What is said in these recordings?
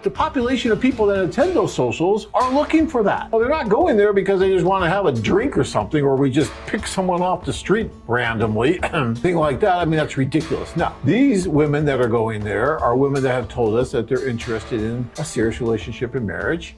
the population of people that attend those socials are looking for that. Well, they're not going there because they just want to have a drink or something, or we just pick someone off the street randomly, thing like that. I mean, that's ridiculous. Now, these women that are going there are women that have told us that they're interested in a serious relationship and marriage.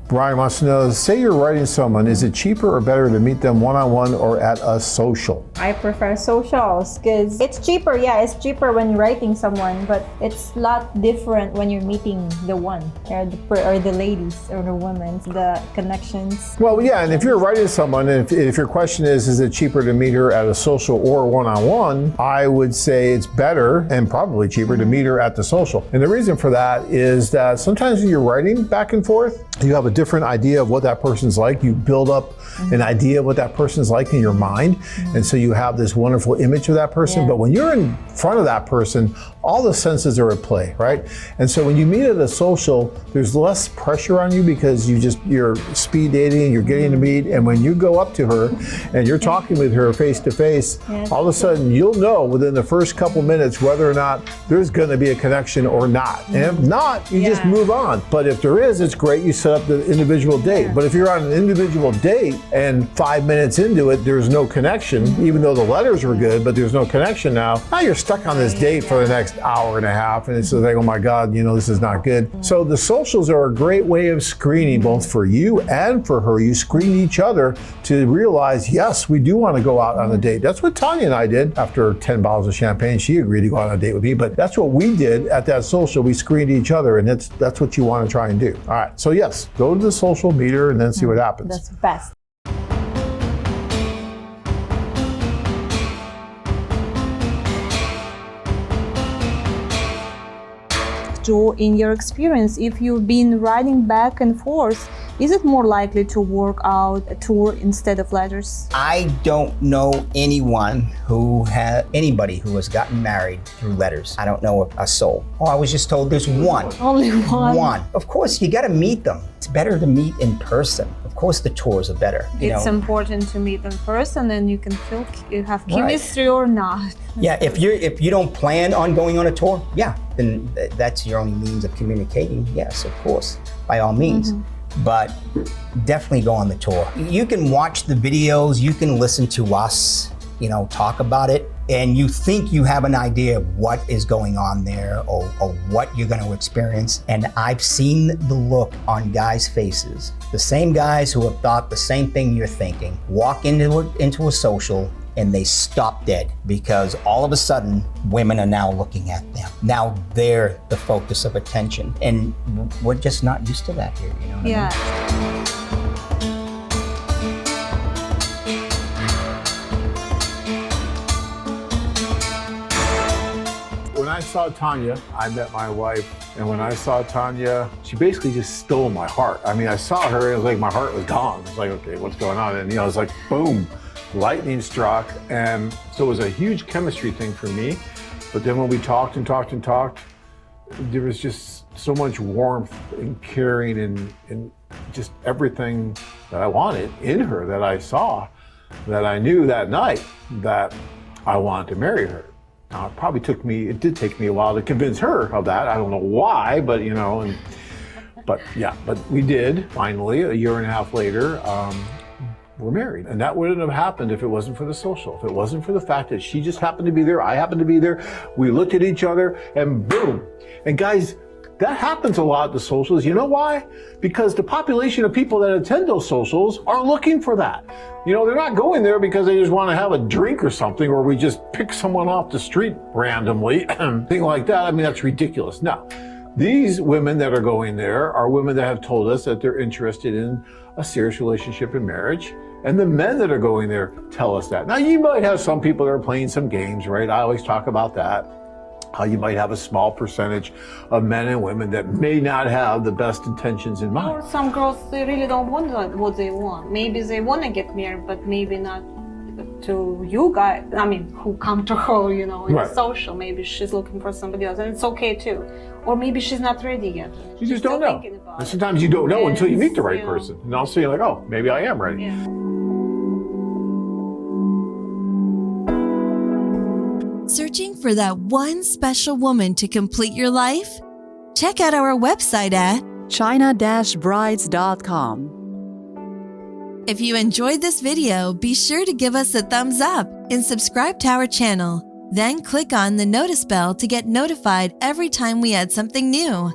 Brian wants to know, say you're writing someone, is it cheaper or better to meet them one-on-one or at a social? I prefer socials because it's cheaper. Yeah, it's cheaper when you're writing someone, but it's a lot different when you're meeting the one or the ladies or the women, the connections. Well, yeah, and if you're writing someone, and if your question is it cheaper to meet her at a social or one-on-one, I would say it's better and probably cheaper to meet her at the social. And the reason for that is that sometimes when you're writing back and forth, you have a different idea of what that person's like. You build up an idea of what that person's like in your mind. And so you have this wonderful image of that person. But when you're in front of that person, all the senses are at play, right? And so when you meet at a social, there's less pressure on you because you're speed dating, you're getting to meet. And when you go up to her and you're talking with her face to face, all of a sudden you'll know within the first couple minutes whether or not there's going to be a connection or not. And if not, you just move on. But if there is, it's great. You set up the individual date. But if you're on an individual date and 5 minutes into it, there's no connection, even though the letters were good, but there's no connection now you're stuck on this date for the next hour and a half. And it's like, oh my God, this is not good. So the socials are a great way of screening both for you and for her. You screen each other to realize, yes, we do want to go out on a date. That's what Tanya and I did. After 10 bottles of champagne, she agreed to go on a date with me. But that's what we did at that social. We screened each other, and that's what you want to try and do. All right. So yes, go to the social, meet her, and then see what happens. That's best. So in your experience, if you've been writing back and forth, is it more likely to work out a tour instead of letters? I don't know anybody who has gotten married through letters. I don't know a soul. Oh, I was just told there's one. Only one? One. Of course, you got to meet them. It's better to meet in person. Of course, the tours are better. It's important to meet in person, and you can feel you have chemistry or not. Yeah, if you don't plan on going on a tour, then that's your only means of communicating. Yes, of course, by all means. But definitely go on the tour. You can watch the videos, you can listen to us, talk about it, and you think you have an idea of what is going on there or what you're going to experience. And I've seen the look on guys' faces, the same guys who have thought the same thing you're thinking, walk into a social, and they stop dead because all of a sudden women are now looking at them. Now they're the focus of attention, and we're just not used to that here. You know what I mean? When I saw Tanya, I met my wife, and when I saw Tanya, she basically just stole my heart. I mean, I saw her, and it was like my heart was gone. It was like, okay, what's going on? And it was like, boom. Lightning struck, and so it was a huge chemistry thing for me. But then when we talked and talked and talked, there was just so much warmth and caring and just everything that I wanted in her that I saw, that I knew that night that I wanted to marry her. Now, it did take me a while to convince her of that. I don't know why, but but we did finally, a year and a half later. We're married. And that wouldn't have happened if it wasn't for the social. If it wasn't for the fact that she just happened to be there, I happened to be there, we looked at each other, and boom. And guys, that happens a lot at the socials. You know why? Because the population of people that attend those socials are looking for that. They're not going there because they just want to have a drink or something, or we just pick someone off the street randomly, thing like that. I mean, that's ridiculous. Now, these women that are going there are women that have told us that they're interested in a serious relationship and marriage. And the men that are going there tell us that. Now, you might have some people that are playing some games, right? I always talk about that. How you might have a small percentage of men and women that may not have the best intentions in mind. Or some girls, they really don't want what they want. Maybe they want to get married, but maybe not to you guys, who come to her, in a social. Maybe she's looking for somebody else, and it's okay too. Or maybe she's not ready yet. You just don't know. And sometimes you don't know until you meet the right person. And also you're like, oh, maybe I am ready. Searching for that one special woman to complete your life? Check out our website at china-brides.com. If you enjoyed this video, be sure to give us a thumbs up and subscribe to our channel. Then click on the notice bell to get notified every time we add something new.